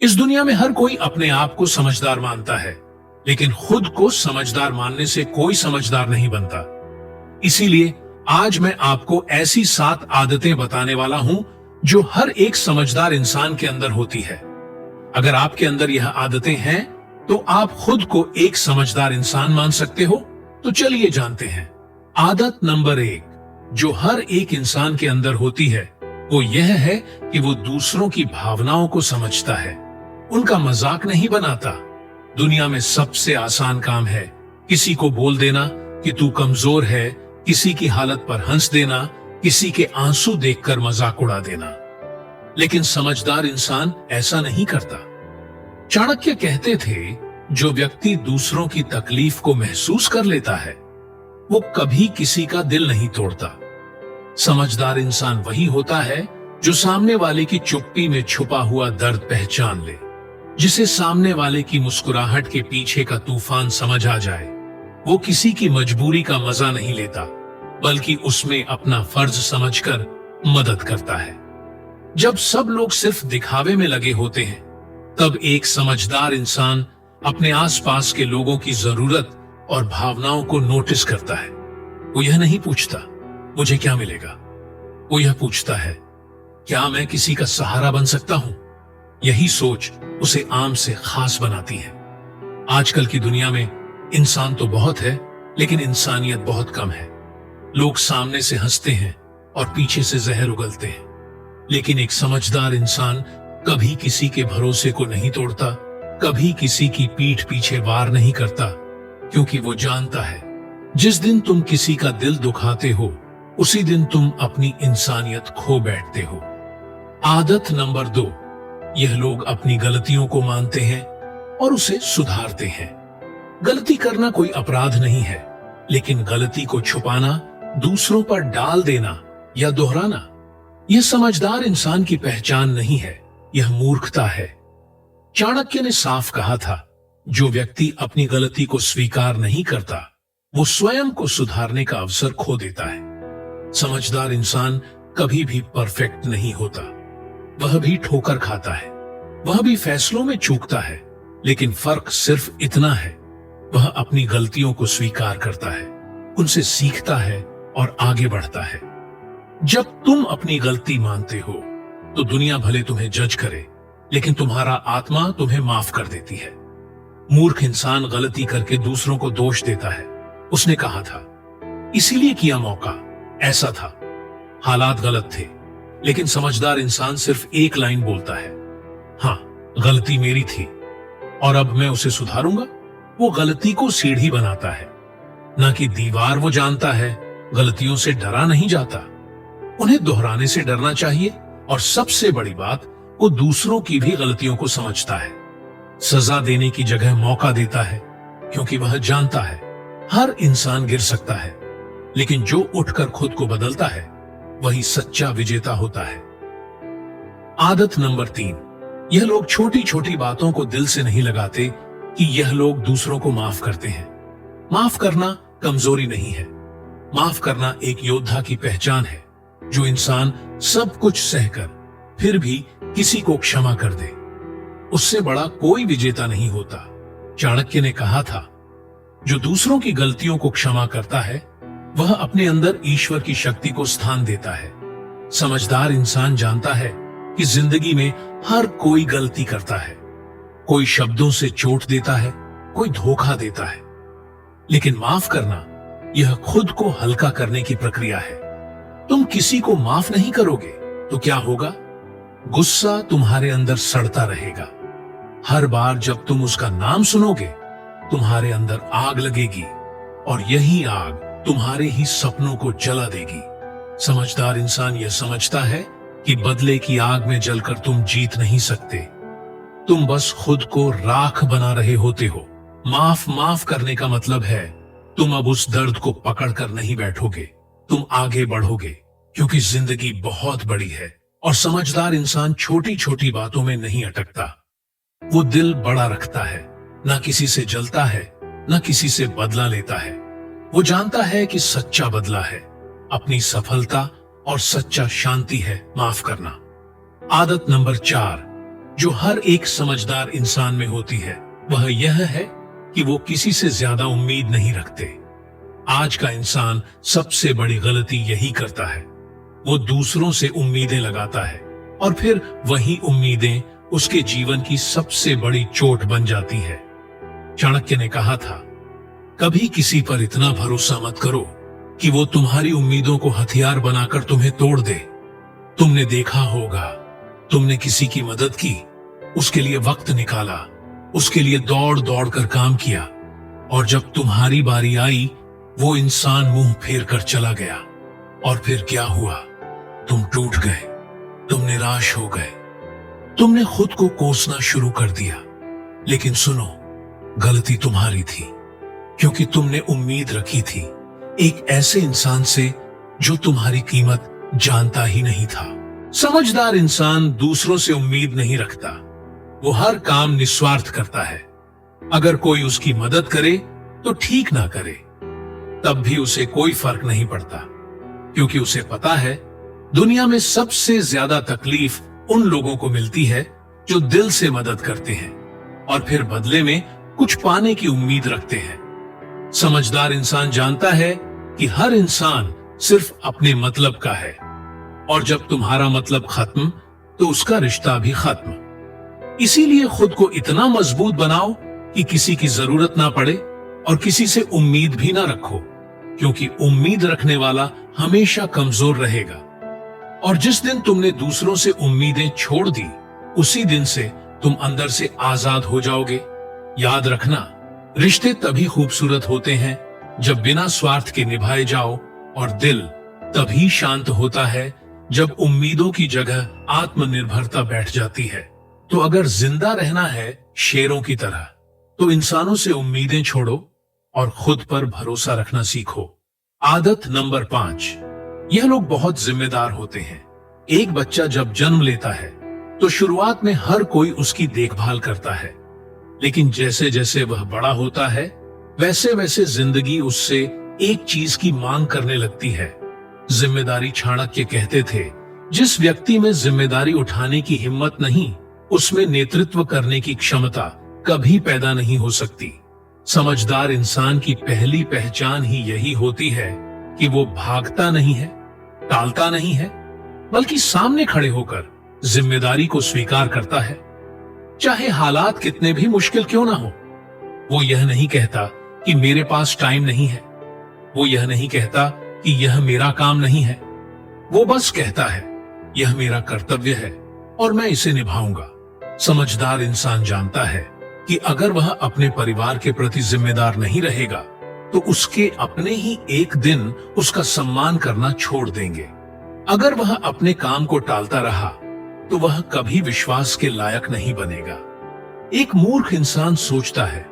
इस दुनिया में हर कोई अपने आप को समझदार मानता है, लेकिन खुद को समझदार मानने से कोई समझदार नहीं बनता। इसीलिए आज मैं आपको ऐसी 7 आदतें बताने वाला हूं जो हर एक समझदार इंसान के अंदर होती है। अगर आपके अंदर यह आदतें हैं, तो आप खुद को एक समझदार इंसान मान सकते हो। तो चलिए जानते हैं। आदत नंबर 1 जो हर एक इंसान के अंदर होती है, वो यह है कि वो दूसरों की भावनाओं को समझता है, उनका मजाक नहीं बनाता। दुनिया में सबसे आसान काम है किसी को बोल देना कि तू कमजोर है, किसी की हालत पर हंस देना, किसी के आंसू देखकर मजाक उड़ा देना। लेकिन समझदार इंसान ऐसा नहीं करता। चाणक्य कहते थे, जो व्यक्ति दूसरों की तकलीफ को महसूस कर लेता है, वो कभी किसी का दिल नहीं तोड़ता। समझदार इंसान वही होता है जो सामने वाले की चुप्पी में छुपा हुआ दर्द पहचान ले, जिसे सामने वाले की मुस्कुराहट के पीछे का तूफान समझ आ जाए। वो किसी की मजबूरी का मजा नहीं लेता, बल्कि उसमें अपना फर्ज समझकर मदद करता है। जब सब लोग सिर्फ दिखावे में लगे होते हैं, तब एक समझदार इंसान अपने आसपास के लोगों की जरूरत और भावनाओं को नोटिस करता है। वो यह नहीं पूछता मुझे क्या मिलेगा, वो यह पूछता है क्या मैं किसी का सहारा बन सकता हूं। यही सोच उसे आम से खास बनाती है। आजकल की दुनिया में इंसान तो बहुत है, लेकिन इंसानियत बहुत कम है। लोग सामने से हंसते हैं और पीछे से जहर उगलते हैं, लेकिन एक समझदार इंसान कभी किसी के भरोसे को नहीं तोड़ता, कभी किसी की पीठ पीछे वार नहीं करता, क्योंकि वो जानता है जिस दिन तुम किसी का दिल दुखाते हो, उसी दिन तुम अपनी इंसानियत खो बैठते हो। आदत नंबर 2 यह लोग अपनी गलतियों को मानते हैं और उसे सुधारते हैं। गलती करना कोई अपराध नहीं है, लेकिन गलती को छुपाना, दूसरों पर डाल देना या दोहराना, यह समझदार इंसान की पहचान नहीं है, यह मूर्खता है। चाणक्य ने साफ कहा था, जो व्यक्ति अपनी गलती को स्वीकार नहीं करता, वो स्वयं को सुधारने का अवसर खो देता है। समझदार इंसान कभी भी परफेक्ट नहीं होता। वह भी ठोकर खाता है, वह भी फैसलों में चूकता है, लेकिन फर्क सिर्फ इतना है, वह अपनी गलतियों को स्वीकार करता है, उनसे सीखता है और आगे बढ़ता है। जब तुम अपनी गलती मानते हो, तो दुनिया भले तुम्हें जज करे, लेकिन तुम्हारा आत्मा तुम्हें माफ कर देती है। मूर्ख इंसान गलती करके दूसरों को दोष देता है। उसने कहा था, इसीलिए किया मौका, ऐसा था, हालात गलत थे। लेकिन समझदार इंसान सिर्फ एक लाइन बोलता है, हाँ गलती मेरी थी और अब मैं उसे सुधारूंगा। वो गलती को सीढ़ी बनाता है, ना कि दीवार। वो जानता है गलतियों से डरा नहीं जाता, उन्हें दोहराने से डरना चाहिए। और सबसे बड़ी बात, वो दूसरों की भी गलतियों को समझता है, सजा देने की जगह मौका देता है, क्योंकि वह जानता है हर इंसान गिर सकता है, लेकिन जो उठकर खुद को बदलता है, वही सच्चा विजेता होता है। आदत नंबर 3 यह लोग छोटी छोटी बातों को दिल से नहीं लगाते कि यह लोग दूसरों को माफ करते हैं। माफ करना कमजोरी नहीं है, माफ करना एक योद्धा की पहचान है, जो इंसान सब कुछ सहकर फिर भी किसी को क्षमा कर दे। उससे बड़ा कोई विजेता नहीं होता। चाणक्य ने कहा था, जो दूसरों की गलतियों को क्षमा करता है, वह अपने अंदर ईश्वर की शक्ति को स्थान देता है। समझदार इंसान जानता है कि जिंदगी में हर कोई गलती करता है। कोई शब्दों से चोट देता है, कोई धोखा देता है, लेकिन माफ करना यह खुद को हल्का करने की प्रक्रिया है। तुम किसी को माफ नहीं करोगे तो क्या होगा? गुस्सा तुम्हारे अंदर सड़ता रहेगा। हर बार जब तुम उसका नाम सुनोगे, तुम्हारे अंदर आग लगेगी और यही आग तुम्हारे ही सपनों को जला देगी। समझदार इंसान यह समझता है कि बदले की आग में जलकर तुम जीत नहीं सकते, तुम बस खुद को राख बना रहे होते हो। माफ करने का मतलब है, तुम अब उस दर्द को पकड़कर नहीं बैठोगे, तुम आगे बढ़ोगे, क्योंकि जिंदगी बहुत बड़ी है और समझदार इंसान छोटी छोटी बातों में नहीं अटकता। वो दिल बड़ा रखता है, ना किसी से जलता है, ना किसी से बदला लेता है। वो जानता है कि सच्चा बदला है अपनी सफलता और सच्चा शांति है माफ करना। आदत नंबर 4 जो हर एक समझदार इंसान में होती है वह यह है कि वो किसी से ज्यादा उम्मीद नहीं रखते। आज का इंसान सबसे बड़ी गलती यही करता है, वो दूसरों से उम्मीदें लगाता है और फिर वही उम्मीदें उसके जीवन की सबसे बड़ी चोट बन जाती है। चाणक्य ने कहा था, कभी किसी पर इतना भरोसा मत करो कि वो तुम्हारी उम्मीदों को हथियार बनाकर तुम्हें तोड़ दे। तुमने देखा होगा, तुमने किसी की मदद की, उसके लिए वक्त निकाला, उसके लिए दौड़ दौड़ कर काम किया, और जब तुम्हारी बारी आई वो इंसान मुंह फेर कर चला गया। और फिर क्या हुआ? तुम टूट गए, तुम निराश हो गए, तुमने खुद को कोसना शुरू कर दिया। लेकिन सुनो, गलती तुम्हारी थी, क्योंकि तुमने उम्मीद रखी थी एक ऐसे इंसान से जो तुम्हारी कीमत जानता ही नहीं था। समझदार इंसान दूसरों से उम्मीद नहीं रखता, वो हर काम निस्वार्थ करता है। अगर कोई उसकी मदद करे तो ठीक ना करे, तब भी उसे कोई फर्क नहीं पड़ता, क्योंकि उसे पता है दुनिया में सबसे ज्यादा तकलीफ उन लोगों को मिलती है जो दिल से मदद करते हैं और फिर बदले में कुछ पाने की उम्मीद रखते हैं। समझदार इंसान जानता है कि हर इंसान सिर्फ अपने मतलब का है, और जब तुम्हारा मतलब खत्म तो उसका रिश्ता भी खत्म। इसीलिए खुद को इतना मजबूत बनाओ कि किसी की जरूरत ना पड़े और किसी से उम्मीद भी ना रखो, क्योंकि उम्मीद रखने वाला हमेशा कमजोर रहेगा। और जिस दिन तुमने दूसरों से उम्मीदें छोड़ दी, उसी दिन से तुम अंदर से आजाद हो जाओगे। याद रखना, रिश्ते तभी खूबसूरत होते हैं जब बिना स्वार्थ के निभाए जाओ, और दिल तभी शांत होता है जब उम्मीदों की जगह आत्मनिर्भरता बैठ जाती है। तो अगर जिंदा रहना है शेरों की तरह, तो इंसानों से उम्मीदें छोड़ो और खुद पर भरोसा रखना सीखो। आदत नंबर 5, यह लोग बहुत जिम्मेदार होते हैं। एक बच्चा जब जन्म लेता है तो शुरुआत में हर कोई उसकी देखभाल करता है, लेकिन जैसे जैसे वह बड़ा होता है वैसे वैसे जिंदगी उससे एक चीज की मांग करने लगती है, जिम्मेदारी। चाणक्य कहते थे, जिस व्यक्ति में जिम्मेदारी उठाने की हिम्मत नहीं, उसमें नेतृत्व करने की क्षमता कभी पैदा नहीं हो सकती। समझदार इंसान की पहली पहचान ही यही होती है कि वो भागता नहीं है, टालता नहीं है, बल्कि सामने खड़े होकर जिम्मेदारी को स्वीकार करता है, चाहे हालात कितने भी मुश्किल क्यों ना हो। वो यह नहीं कहता कि मेरे पास टाइम नहीं है, वो यह नहीं कहता कि यह मेरा काम नहीं है, वो बस कहता है यह मेरा कर्तव्य है और मैं इसे निभाऊंगा। समझदार इंसान जानता है कि अगर वह अपने परिवार के प्रति जिम्मेदार नहीं रहेगा तो उसके अपने ही एक दिन उसका सम्मान करना छोड़ देंगे। अगर वह अपने काम को टालता रहा तो वह कभी विश्वास के लायक नहीं बनेगा। एक मूर्ख इंसान सोचता है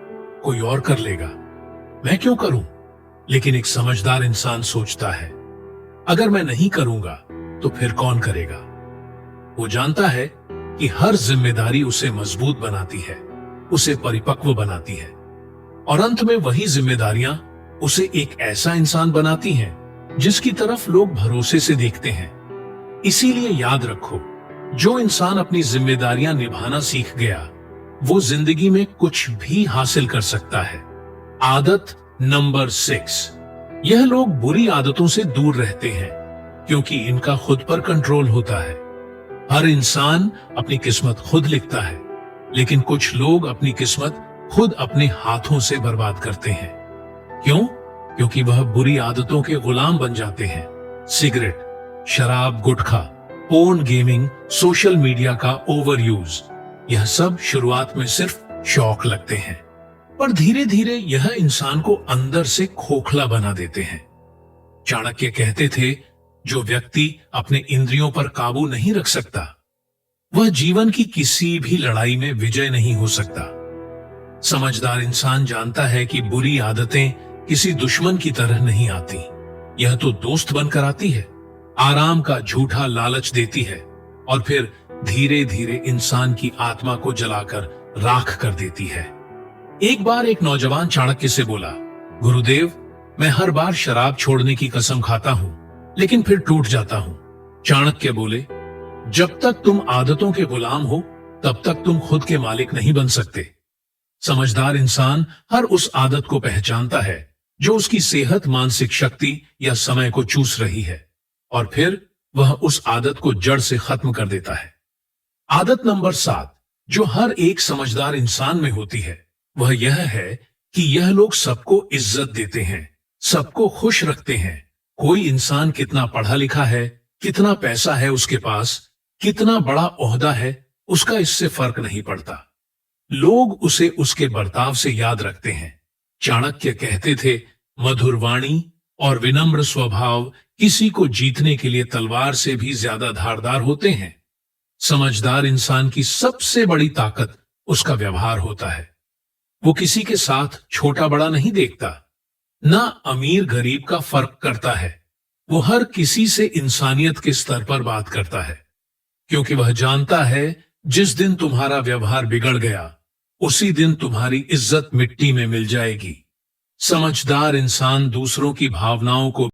कोई और कर लेगा, मैं क्यों करूं? लेकिन एक समझदार इंसान सोचता है अगर मैं नहीं करूंगा तो फिर कौन करेगा? वो जानता है कि हर जिम्मेदारी उसे मजबूत बनाती है, उसे परिपक्व बनाती है, और अंत में वही जिम्मेदारियां उसे एक ऐसा इंसान बनाती हैं जिसकी तरफ लोग भरोसे से देखते हैं। इसीलिए याद रखो, जो इंसान अपनी जिम्मेदारियां निभाना सीख गया वो जिंदगी में कुछ भी हासिल कर सकता है। आदत नंबर 6, यह लोग बुरी आदतों से दूर रहते हैं क्योंकि इनका खुद पर कंट्रोल होता है। हर इंसान अपनी किस्मत खुद लिखता है, लेकिन कुछ लोग अपनी किस्मत खुद अपने हाथों से बर्बाद करते हैं। क्यों? क्योंकि वह बुरी आदतों के गुलाम बन जाते हैं। सिगरेट, शराब, गुटखा, पोर्न, गेमिंग, सोशल मीडिया का ओवर यूज, यह सब शुरुआत में सिर्फ शौक लगते हैं, पर धीरे धीरे यह इंसान को अंदर से खोखला बना देते हैं। चाणक्य कहते थे, जो व्यक्ति अपने इंद्रियों पर काबू नहीं रख सकता वह जीवन की किसी भी लड़ाई में विजय नहीं हो सकता। समझदार इंसान जानता है कि बुरी आदतें किसी दुश्मन की तरह नहीं आती, यह तो दोस्त बनकर आती है, आराम का झूठा लालच देती है और फिर धीरे धीरे इंसान की आत्मा को जलाकर राख कर देती है। एक बार एक नौजवान चाणक्य से बोला, गुरुदेव, मैं हर बार शराब छोड़ने की कसम खाता हूं लेकिन फिर टूट जाता हूं। चाणक्य बोले, जब तक तुम आदतों के गुलाम हो तब तक तुम खुद के मालिक नहीं बन सकते। समझदार इंसान हर उस आदत को पहचानता है जो उसकी सेहत, मानसिक शक्ति या समय को चूस रही है, और फिर वह उस आदत को जड़ से खत्म कर देता है। आदत नंबर 7 जो हर एक समझदार इंसान में होती है वह यह है कि यह लोग सबको इज्जत देते हैं, सबको खुश रखते हैं। कोई इंसान कितना पढ़ा लिखा है, कितना पैसा है उसके पास, कितना बड़ा ओहदा है, उसका इससे फर्क नहीं पड़ता। लोग उसे उसके बर्ताव से याद रखते हैं। चाणक्य कहते थे, मधुर वाणी और विनम्र स्वभाव किसी को जीतने के लिए तलवार से भी ज्यादा धारदार होते हैं। समझदार इंसान की सबसे बड़ी ताकत उसका व्यवहार होता है। वो किसी के साथ छोटा बड़ा नहीं देखता, ना अमीर गरीब का फर्क करता है। वो हर किसी से इंसानियत के स्तर पर बात करता है, क्योंकि वह जानता है जिस दिन तुम्हारा व्यवहार बिगड़ गया उसी दिन तुम्हारी इज्जत मिट्टी में मिल जाएगी। समझदार इंसान दूसरों की भावनाओं को